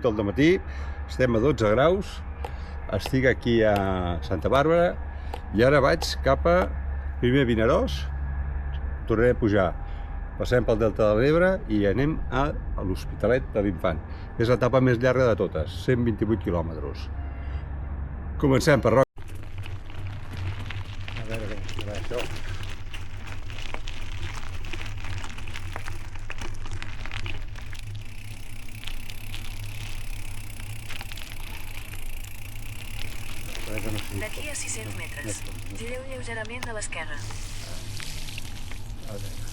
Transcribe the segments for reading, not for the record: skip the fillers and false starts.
8 del matí, estem a 12 graus, estic aquí a Santa Bàrbara i ara vaig cap a primer Vinaròs, tornaré a pujar, passem pel Delta de l'Ebre i anem a l'Hospitalet de l'Infant. És l'etapa més llarga de totes, 128 quilòmetres. Comencem per Roca. A veure què serà això. D'aquí a 600 metres, gireu lleugerament a l'esquerra. A veure.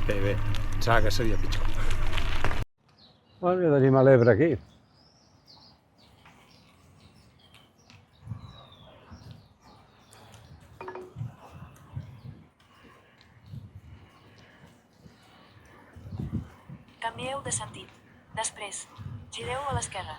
Bé, pensava que seria pitjor. Bueno, ja tenim a l'Ebre aquí. Canvieu de sentit. Després, gireu a l'esquerra.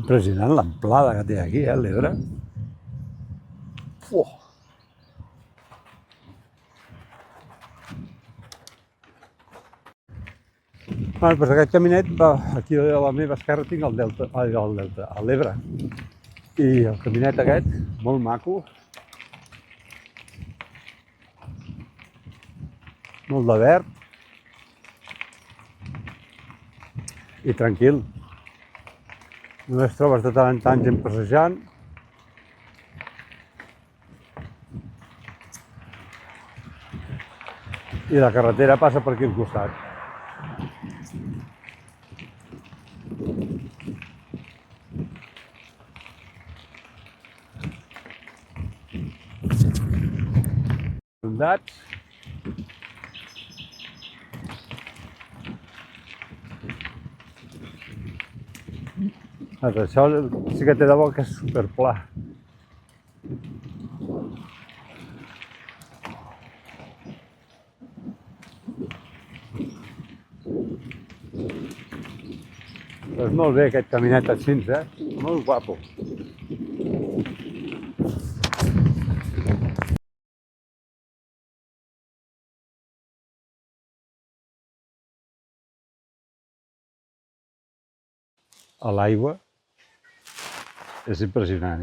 Impressionant l'amplada que té aquí, l'Ebre. Bueno, doncs aquest caminet, aquí a la meva esquerra tinc el Delta, l'Ebre. I el caminet aquest, molt maco. Molt de verd. I tranquil. Només trobes de tant en tant gent passejant. I la carretera passa per aquí al costat. Soldats. Això sí que té de bo que és superpla. Doncs molt bé aquest caminet així, Molt guapo. A l'aigua és impressionant,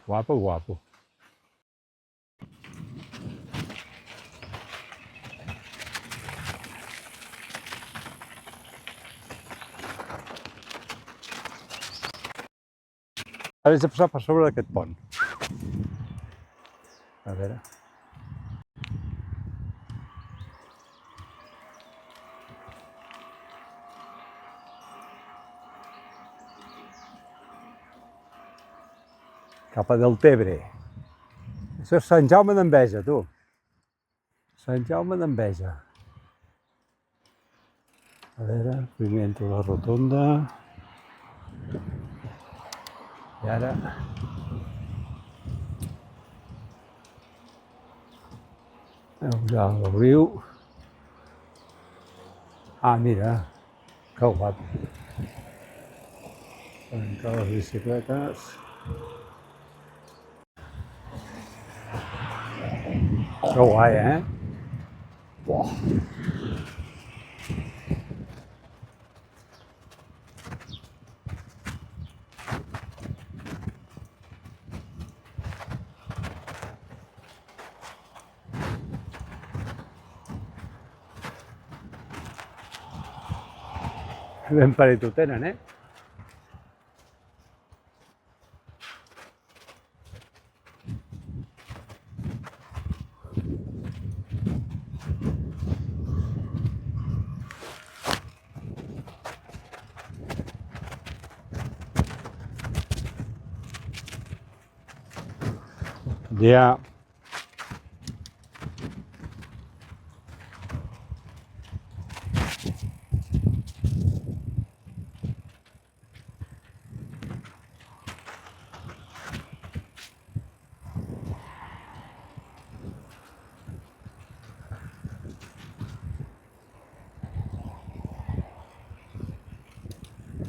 Guapo, guapo. Ara haig de passar per sobre d'aquest pont. A veure. Cap a Deltebre. Això és Sant Jaume d'Enveja, tu. Sant Jaume d'Enveja. A veure, primer entro a la rotonda. I ara... Ja el riu. Ah, mira, que guapo. Tancar les bicicletes. Que guai, Uah. Ben parit ho tenen, eh? Ja.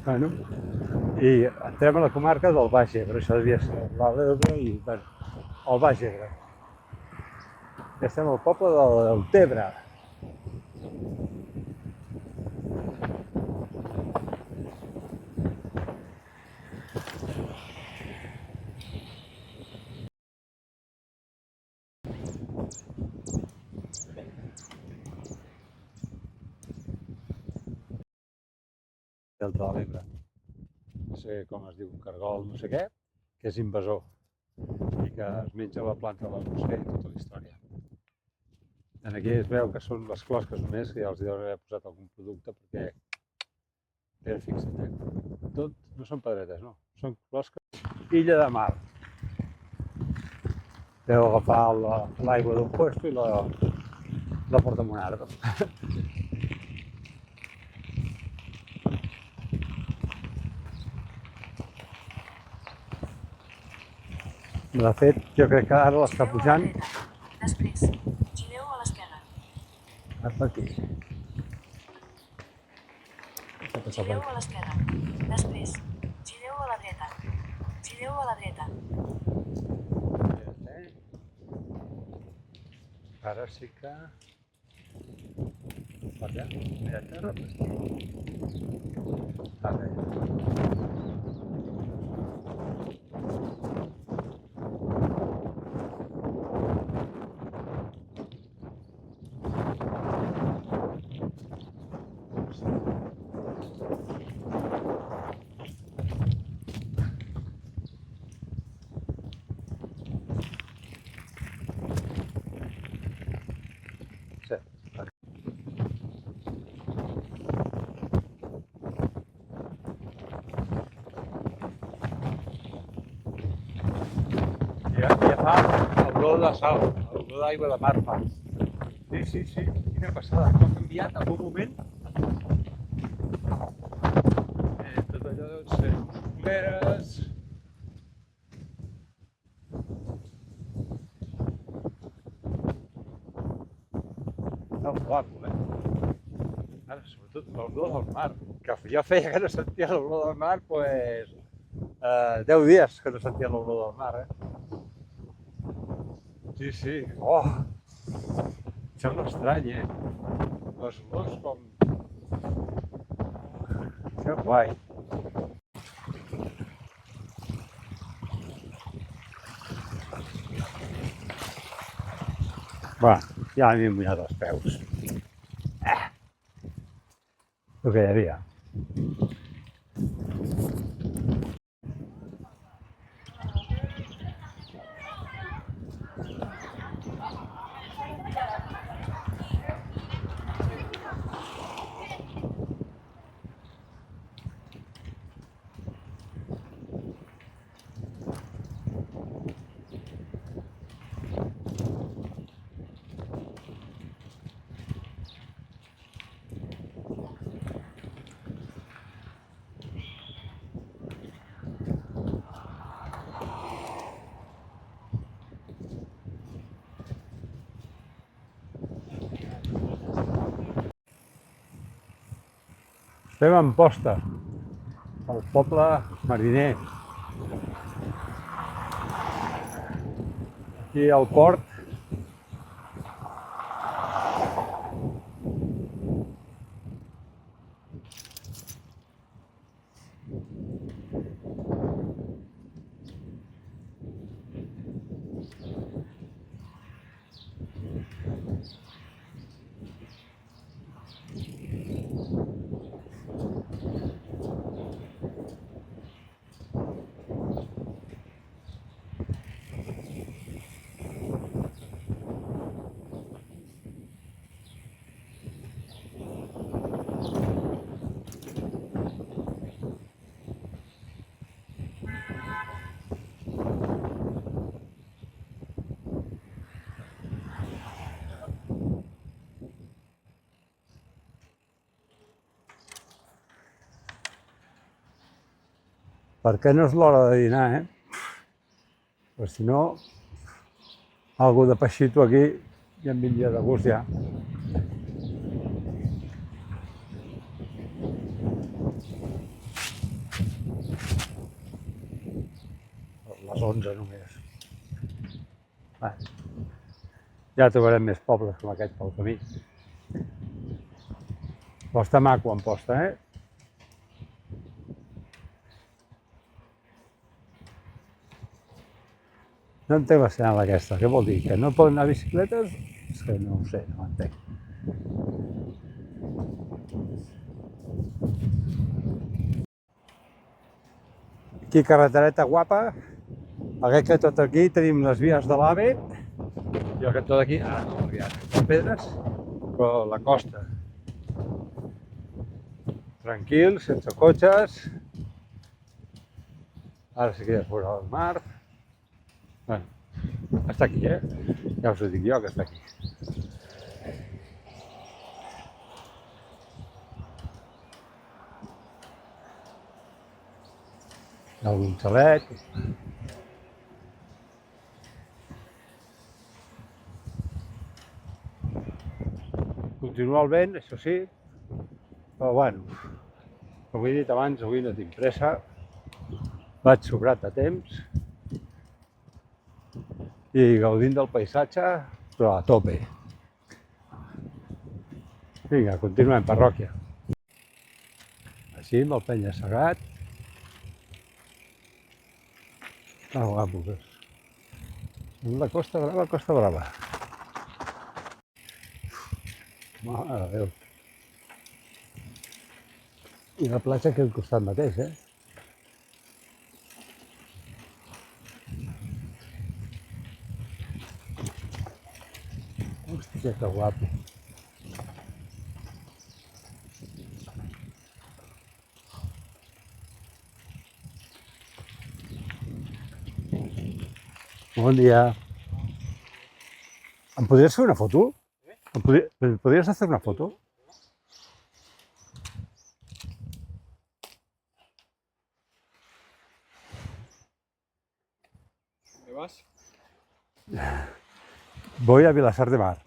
Bueno, i entrem a la comarca del Baix Ebre, això devia ser l'Alt Ebre i, bueno, el Baix Ebre. Ja estem al poble del Tebre. Delta de l'Ebre. No sé com es diu, un cargol, no sé què, que és invasor i que es menja la planta de la i tota la història. En aquí es veu que són les closques només, que ja els deuen haver posat algun producte perquè... Mira, fixa't, tot no són pedretes, no, són closques. Illa de Mar. Deu agafar l'aigua d'un puesto i la porta en un arbre. De fet, jo crec que ara l'està pujant. Després, gireu a l'esquerra. Cap aquí. Gireu a l'esquerra. Després, gireu a la dreta. Gireu a la dreta. Ara sí que... Allà, mira, terra, ara ja. Ja fa olor de sal, olor d'aigua de mar fa. Sí, quina passada, com ha canviat en un moment. Tot allò deu ser musculeres. No, guapo, Ara, sobretot l'olor del mar, que jo feia que no sentia l'olor del mar, doncs 10 dies que no sentia l'olor del mar, Sí. Oh! Sembla estrany, Les olors com... Que guai! Va, ja m'he mullat els peus. El que hi havia. Estem a Amposta, el poble mariner. Aquí al port. perquè no és l'hora de dinar, Però si no, algú de peixito aquí ja em vindria de gust ja. Les 11 només. Ja trobarem més pobles com aquest pel camí. Però està maco Amposta, No entenc la senyal aquesta. Què vol dir? Que no poden anar bicicletes? És que no ho sé, no ho entenc. Aquí carretereta guapa, perquè que tot aquí tenim les vies de l'AVE i el cantó d'aquí, no, les pedres, però la costa. Tranquil, sense cotxes. Ara sí que ja fora del mar. Bueno, està aquí, Ja us ho dic jo que està aquí. Hi ha algun xalet. Continua el vent, això sí, però bueno, com he dit abans, avui no tinc pressa, vaig sobrat de temps i gaudint del paisatge, però a tope. Vinga, continuem, parròquia. Així, amb el penya-segat. Ah, guapo, que és. La Costa Brava, Costa Brava. Mare de Déu. I la platja aquí al costat mateix, Hòstia, que guapo. Bon dia. Em podries fer una foto? ¿Me podrías hacer una foto? ¿Dónde vas? Voy a Vilassar de Mar,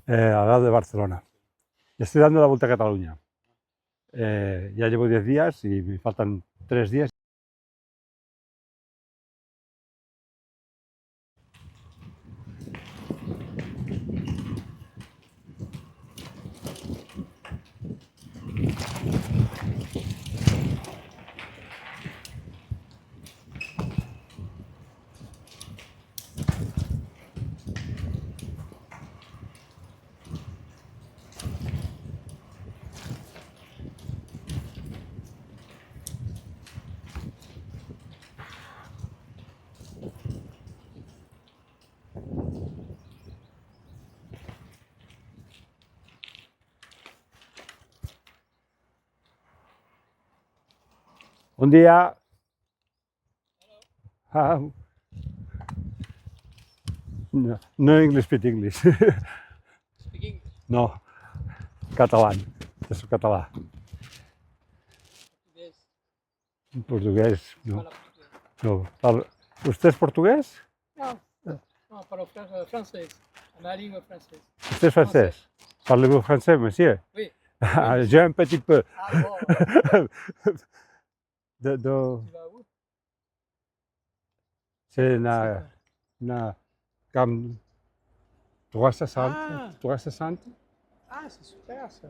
al lado de Barcelona. Estoy dando la vuelta a Cataluña. Ya llevo 10 días y me faltan 3 días. Un día. No English, speak English. Speak English. No, catalán. Yo soy catalán. Portugués. Portugués, no. Fala portugués. No. ¿Usted es portugués? Não. Não, falo francês. A minha língua é francês. Usted es francés. Parlez-vous français, monsieur? Oui. J'ai un petit peu. Ah bon. De... Tu vas où? C'est na cam 360. Ah. 360? Ah, c'est super ça.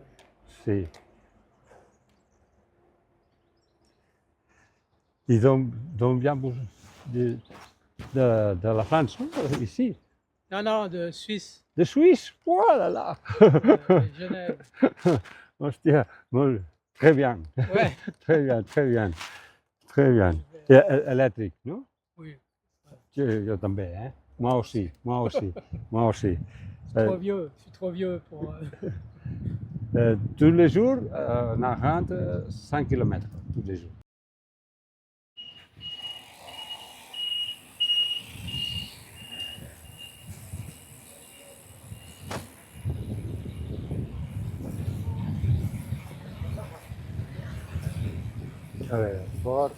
Sí. Et d'on vient vous de la France, ici? Non, de Suisse. De Suisse? Oh là là! De Genève. Hostia, très bien. Ouais. Très bien, très bien. Très bien. Et électrique, non? Oui. Jo també, Moi aussi, moi aussi, moi aussi. Trop vieux. Je suis trop vieux pour. Tous les jours, on rentre 100 km, tous les jours. A veure, fort.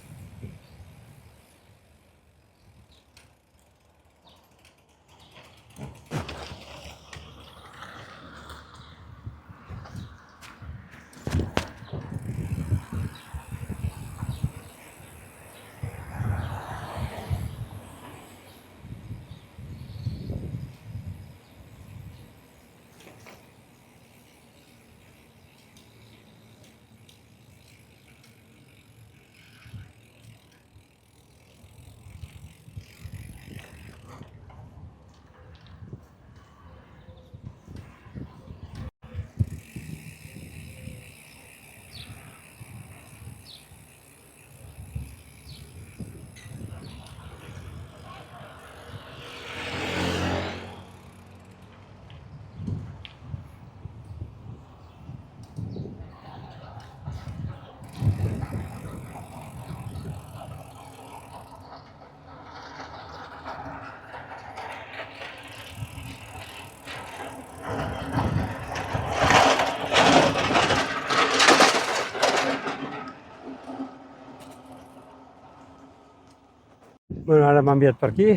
Bueno, ara m'ha enviat per aquí.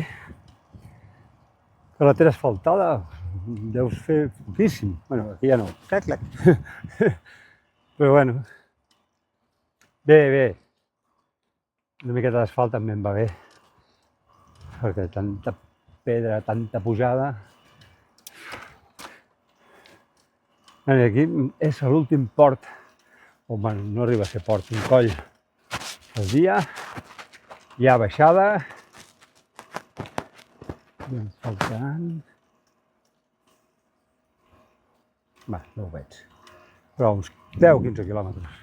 Carretera asfaltada. Deus fer poquíssim. Bueno, aquí ja no. Clac, clac. Però bueno. Bé. Una miqueta d'asfalt també em va bé. Perquè tanta pedra, tanta pujada. Aquí és l'últim port, o bueno, no arriba a ser port, un coll al dia. Hi ha baixada. I em faltaran... Va, no ho veig. Però uns 10-15 quilòmetres.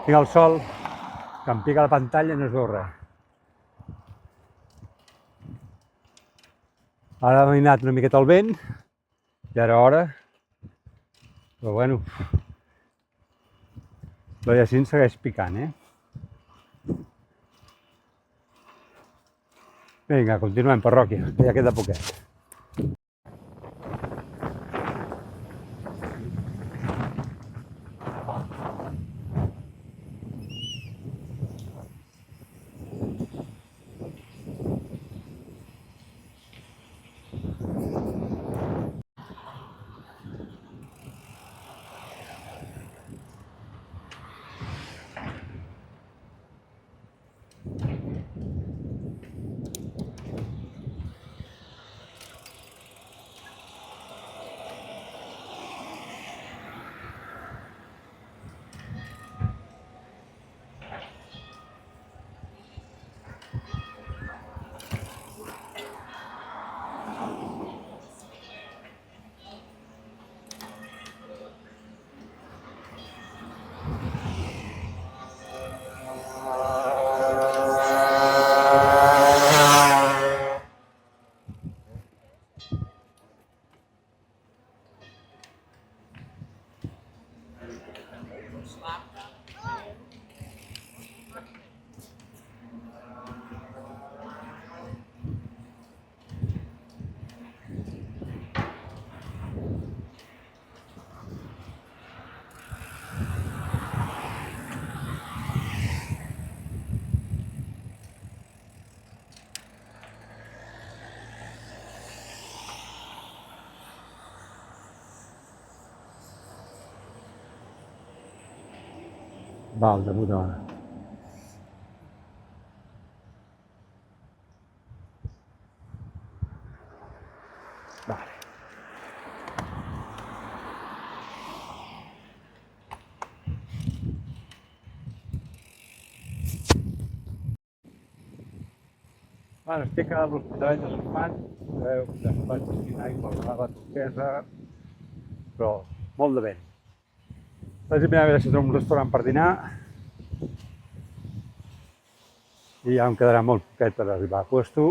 Tinc el sol, que em pica la pantalla i no es veu res. Ara m'ha anat una miqueta el vent, ja era hora, però bueno, la Jacint segueix picant, Vinga, continuem, parròquia, que ja queda poquet. Val, de puta mare. Vale. Bueno, estic a l'Hospitalet de l'Infant, veu que es pot destinar aigua a la turquesa, però molt de vent. Vaig a mirar a veure si trobo un restaurant per dinar i ja em quedarà molt poquet per arribar a puesto,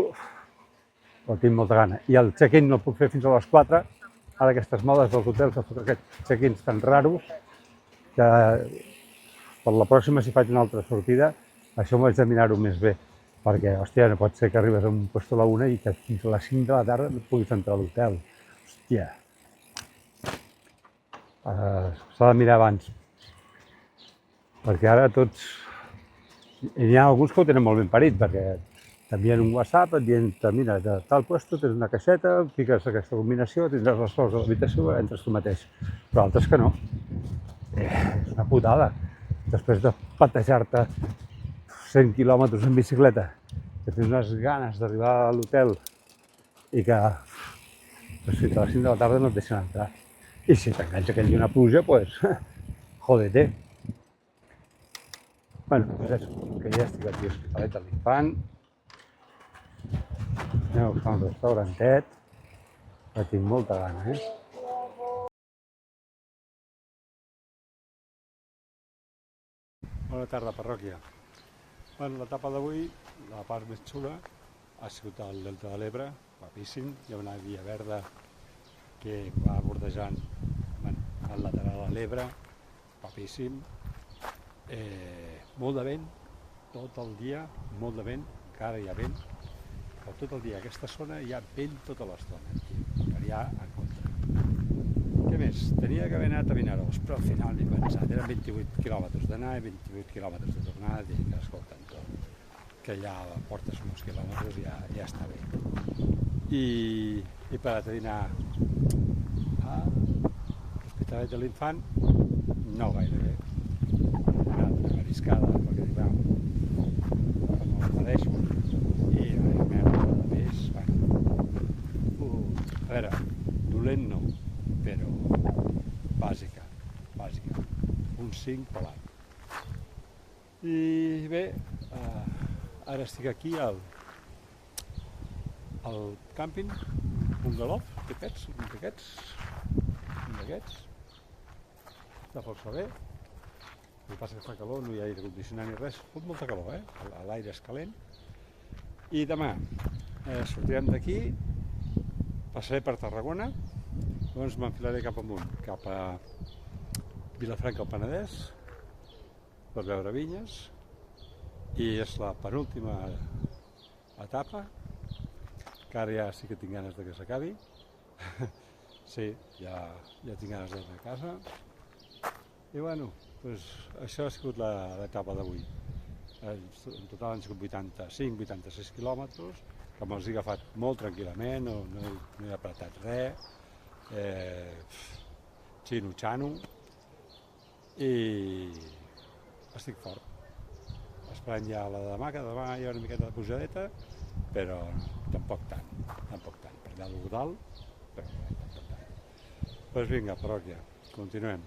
però tinc molta gana. I el check-in no el puc fer fins a les 4, ara aquestes modes dels hotels de fotre aquests check-ins tan raros que per la pròxima, si faig una altra sortida, això m'ho haig de mirar-ho més bé, perquè, hòstia, no pot ser que arribes a un puesto a la 1 i que fins a les 5 de la tarda no et puguis entrar a l'hotel. Hòstia. S'ha de mirar abans, perquè ara tots... N'hi ha alguns que ho tenen molt ben parit, perquè t'envien un WhatsApp, et dient, mira, de tal puesto tens una caixeta, fiques aquesta combinació, tindràs les flors de l'habitació, entres tu mateix. Però altres que no. És una putada. Després de patejar-te 100 quilòmetres en bicicleta, que tens unes ganes d'arribar a l'hotel i que fins a les 5 de la tarda no et deixen entrar. I si t'enganxa aquell dia una pluja, pues, jódete. Bueno, pues eso, que ja estic aquí a l'Hospitalet de l'Infant. Anem a buscar un restaurantet, que tinc molta gana, Bona tarda, parròquia. Bueno, l'etapa d'avui, la part més xula, ha sigut el Delta de l'Ebre, guapíssim. Hi ha una via verda que va bordejant el lateral a l'Ebre, guapíssim. Molt de vent, tot el dia, molt de vent, encara hi ha vent, però tot el dia a aquesta zona hi ha vent tota l'estona, variar en contra. Què més? Tenia que haver anat a Vinaròs, però al final m'he pensat, eren 28 quilòmetres d'anar i 28 quilòmetres de tornar, i dic, escolta, que ja portes uns quilòmetres i ja està bé. I he parat a dinar a l'Hospitalet de l'Infant, no gaire bé. Una mariscada, perquè dic, no la mereixo, i una merda de peix, a veure, dolent no, però bàsica, un 5 pelat. I bé, ara estic aquí al càmping, un galop d'aquests, està força bé. El que passa que fa calor, no hi ha aire condicionat ni res, fot molta calor, l'aire és calent. I demà sortirem d'aquí, passaré per Tarragona, llavors m'enfilaré cap amunt, cap a Vilafranca del Penedès, per veure vinyes, i és la penúltima etapa, que ara ja sí que tinc ganes que s'acabi. Sí, ja tinc ganes d'anar a casa. I bueno, doncs això ha sigut l'etapa d'avui. En total han sigut 85-86 quilòmetres, que me'ls he agafat molt tranquil·lament, no he apretat res, xino-xano, i estic fort. Esperant ja la de demà, que demà hi ha una miqueta de pujadeta, però tampoc tant, per allà al Godal, però tampoc tant. Doncs vinga, parròquia, continuem.